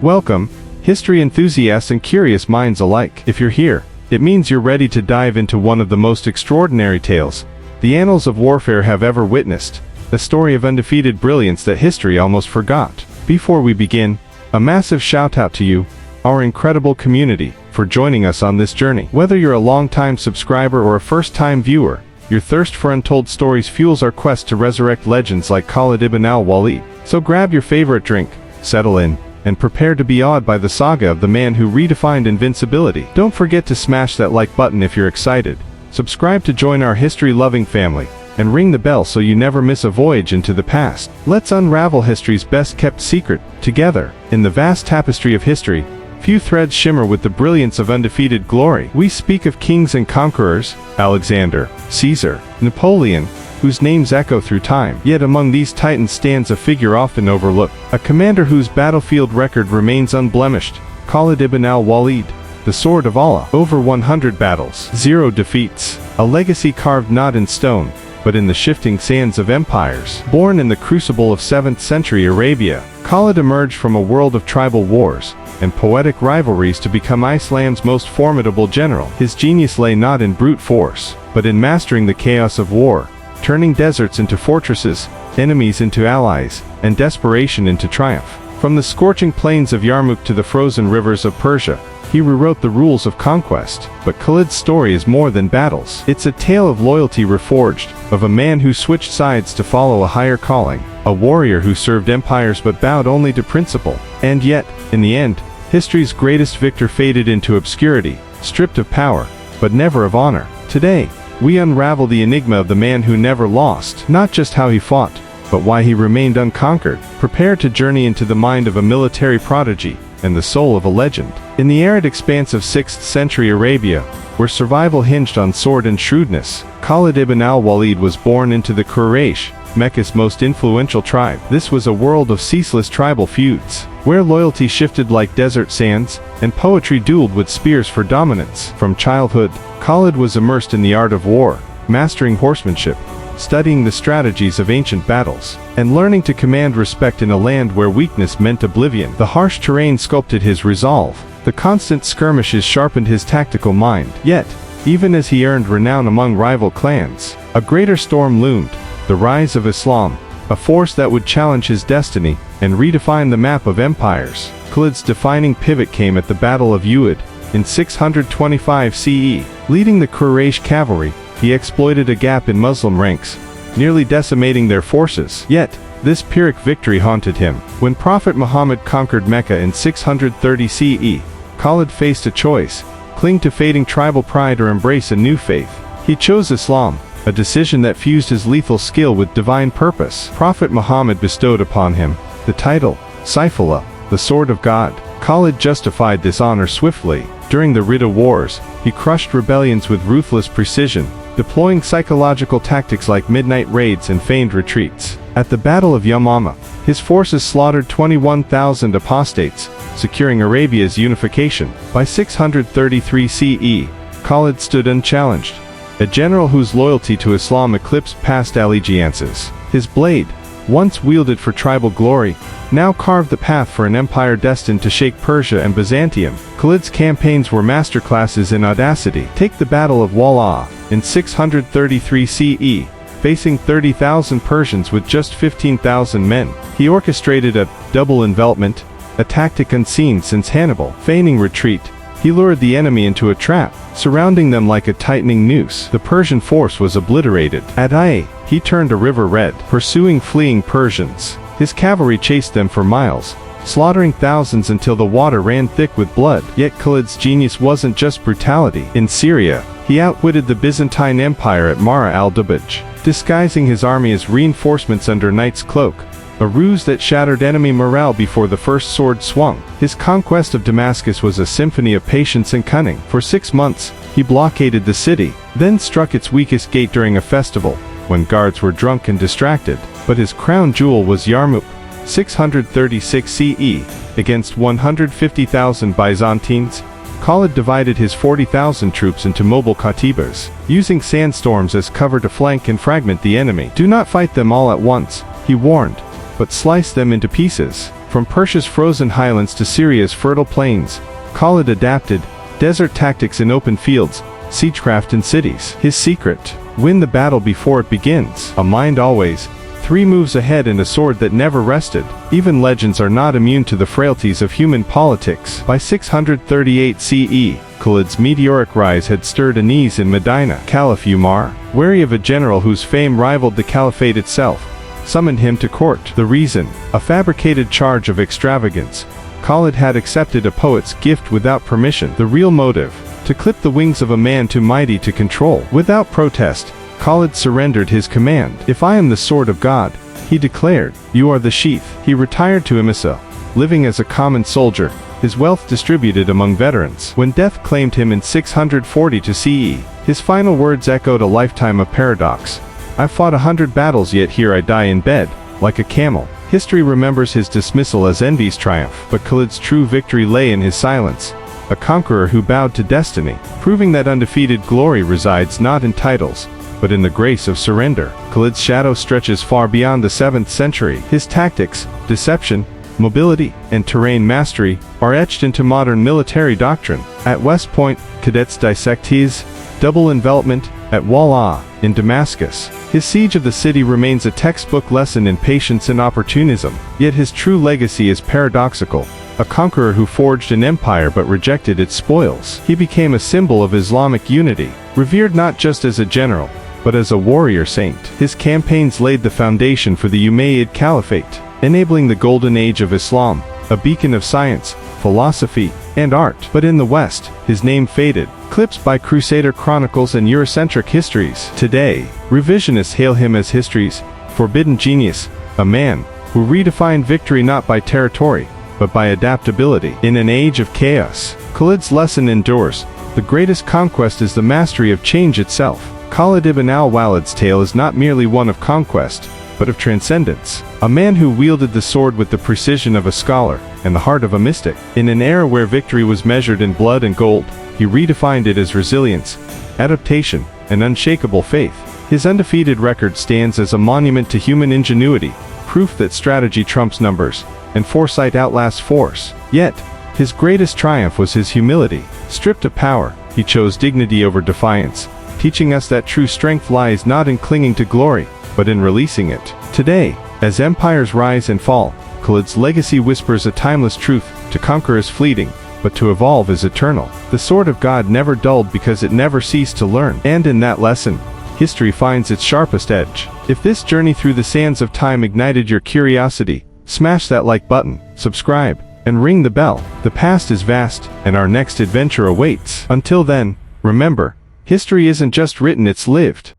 Welcome, history enthusiasts and curious minds alike. If you're here, it means you're ready to dive into one of the most extraordinary tales the annals of warfare have ever witnessed, a story of undefeated brilliance that history almost forgot. Before we begin, a massive shout out to you, our incredible community, for joining us on this journey. Whether you're a long-time subscriber or a first-time viewer, your thirst for untold stories fuels our quest to resurrect legends like Khalid ibn al-Walid. So grab your favorite drink, settle in, and prepare to be awed by the saga of the man who redefined invincibility. Don't forget to smash that like button if you're excited, subscribe to join our history-loving family, and ring the bell so you never miss a voyage into the past. Let's unravel history's best-kept secret, together. In the vast tapestry of history, few threads shimmer with the brilliance of undefeated glory. We speak of kings and conquerors, Alexander, Caesar, Napoleon, whose names echo through time. Yet among these titans stands a figure often overlooked, a commander whose battlefield record remains unblemished, Khalid ibn al-Walid, the Sword of Allah. Over 100 battles, 0 defeats, a legacy carved not in stone, but in the shifting sands of empires. Born in the crucible of 7th century Arabia, Khalid emerged from a world of tribal wars and poetic rivalries to become Islam's most formidable general. His genius lay not in brute force, but in mastering the chaos of war, turning deserts into fortresses, enemies into allies, and desperation into triumph. From the scorching plains of Yarmouk to the frozen rivers of Persia, he rewrote the rules of conquest. But Khalid's story is more than battles. It's a tale of loyalty reforged, of a man who switched sides to follow a higher calling, a warrior who served empires but bowed only to principle. And yet, in the end, history's greatest victor faded into obscurity, stripped of power, but never of honor. Today, we unravel the enigma of the man who never lost, not just how he fought, but why he remained unconquered. Prepare to journey into the mind of a military prodigy and the soul of a legend. In the arid expanse of 6th century Arabia, where survival hinged on sword and shrewdness, Khalid ibn al-Walid was born into the Quraysh, Mecca's most influential tribe. This was a world of ceaseless tribal feuds, where loyalty shifted like desert sands, and poetry dueled with spears for dominance. From childhood, Khalid was immersed in the art of war, mastering horsemanship, studying the strategies of ancient battles, and learning to command respect in a land where weakness meant oblivion. The harsh terrain sculpted his resolve, the constant skirmishes sharpened his tactical mind. Yet, even as he earned renown among rival clans, a greater storm loomed, the rise of Islam, a force that would challenge his destiny and redefine the map of empires. Khalid's defining pivot came at the Battle of Yarmouk in 625 CE. Leading the Quraysh cavalry, he exploited a gap in Muslim ranks, nearly decimating their forces. Yet, this Pyrrhic victory haunted him. When Prophet Muhammad conquered Mecca in 630 CE, Khalid faced a choice: cling to fading tribal pride or embrace a new faith. He chose Islam, a decision that fused his lethal skill with divine purpose. Prophet Muhammad bestowed upon him the title, Saifullah, the Sword of God. Khalid justified this honor swiftly. During the Ridda Wars, he crushed rebellions with ruthless precision, deploying psychological tactics like midnight raids and feigned retreats. At the Battle of Yarmouk, his forces slaughtered 21,000 apostates, securing Arabia's unification. By 633 CE, Khalid stood unchallenged, a general whose loyalty to Islam eclipsed past allegiances. His blade, once wielded for tribal glory, now carved the path for an empire destined to shake Persia and Byzantium. Khalid's campaigns were masterclasses in audacity. Take the Battle of Yarmouk in 633 CE, facing 30,000 Persians with just 15,000 men. He orchestrated a double envelopment, a tactic unseen since Hannibal. Feigning retreat, he lured the enemy into a trap, surrounding them like a tightening noose. The Persian force was obliterated. At Ai, he turned a river red, pursuing fleeing Persians. His cavalry chased them for miles, slaughtering thousands until the water ran thick with blood. Yet Khalid's genius wasn't just brutality. In Syria, he outwitted the Byzantine Empire at Mara al-Dubaj, disguising his army as reinforcements under night's cloak, a ruse that shattered enemy morale before the first sword swung. His conquest of Damascus was a symphony of patience and cunning. For 6 months, he blockaded the city, then struck its weakest gate during a festival, when guards were drunk and distracted. But his crown jewel was Yarmouk, 636 CE, against 150,000 Byzantines. Khalid divided his 40,000 troops into mobile katibas, using sandstorms as cover to flank and fragment the enemy. Do not fight them all at once, he warned, but slice them into pieces. From Persia's frozen highlands to Syria's fertile plains, Khalid adapted: desert tactics in open fields, siegecraft in cities. His secret: win the battle before it begins. A mind always 3 moves ahead and a sword that never rested. Even legends are not immune to the frailties of human politics. By 638 CE, Khalid's meteoric rise had stirred unease in Medina. Caliph Umar, wary of a general whose fame rivaled the caliphate itself, summoned him to court. The reason: a fabricated charge of extravagance. Khalid had accepted a poet's gift without permission. The real motive: to clip the wings of a man too mighty to control. Without protest, Khalid surrendered his command. "If I am the sword of God," he declared, "you are the sheath." He retired to Emesa, living as a common soldier, his wealth distributed among veterans. When death claimed him in 642 CE, his final words echoed a lifetime of paradox. "I fought 100 battles, yet here I die in bed, like a camel." History remembers his dismissal as envy's triumph, but Khalid's true victory lay in his silence, a conqueror who bowed to destiny, proving that undefeated glory resides not in titles, but in the grace of surrender. Khalid's shadow stretches far beyond the 7th century. His tactics, deception, mobility, and terrain mastery are etched into modern military doctrine. At West Point, cadets dissect his double envelopment. At Walla, in Damascus, his siege of the city remains a textbook lesson in patience and opportunism. Yet his true legacy is paradoxical: a conqueror who forged an empire but rejected its spoils. He became a symbol of Islamic unity, revered not just as a general, but as a warrior saint. His campaigns laid the foundation for the Umayyad Caliphate, enabling the golden age of Islam, a beacon of science, philosophy, and art. But in the West, his name faded, eclipsed by Crusader chronicles and Eurocentric histories. Today, revisionists hail him as history's forbidden genius, a man who redefined victory not by territory, but by adaptability. In an age of chaos, Khalid's lesson endures: the greatest conquest is the mastery of change itself. Khalid ibn al-Walid's tale is not merely one of conquest, but of transcendence. A man who wielded the sword with the precision of a scholar and the heart of a mystic. In an era where victory was measured in blood and gold, he redefined it as resilience, adaptation, and unshakable faith. His undefeated record stands as a monument to human ingenuity, proof that strategy trumps numbers, and foresight outlasts force. Yet, his greatest triumph was his humility. Stripped of power, he chose dignity over defiance, teaching us that true strength lies not in clinging to glory, but in releasing it. Today, as empires rise and fall, Khalid's legacy whispers a timeless truth: to conquer is fleeting, but to evolve is eternal. The sword of God never dulled because it never ceased to learn. And in that lesson, history finds its sharpest edge. If this journey through the sands of time ignited your curiosity, smash that like button, subscribe, and ring the bell. The past is vast, and our next adventure awaits. Until then, remember, history isn't just written, it's lived.